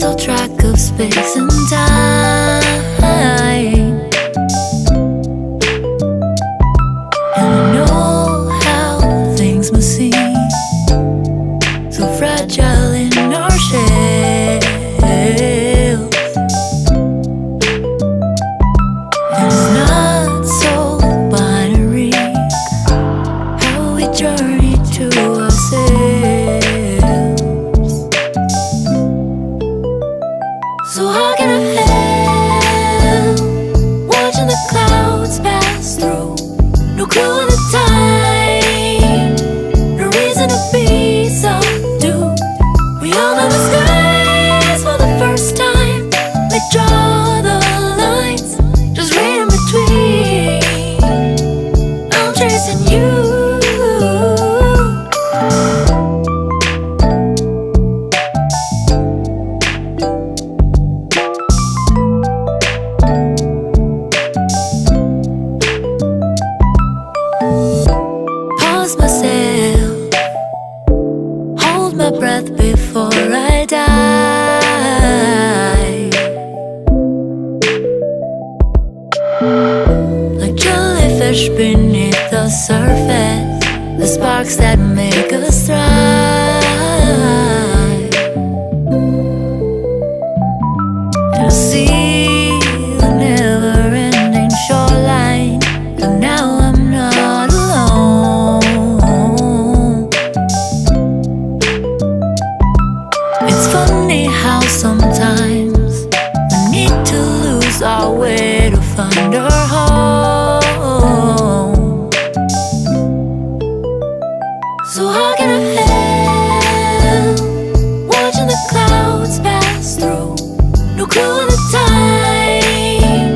mental track of space and time. And I know how things must seem so fragile in our shells. And it's not so binary how we journey to ourselves. So how can I help watching the clouds pass through? No clue in the time, no reason to be subdued. We all know the skies for the first time. They draw the lines, just read in between. I'm chasing you. Pause myself, hold my breath before I die. Like jellyfish beneath the surface, the sparks that make us thrive. And I see the never-ending shoreline, and now I'm not alone. It's funny how sometimes we need to lose our way to find our home. So how can I help watching the clouds pass through? No clue in the time,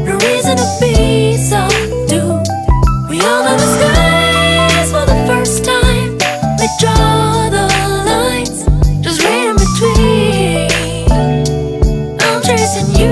no reason to be subdued. We all know the skies for the first time. They draw the lines, just read in between. I'm chasing you.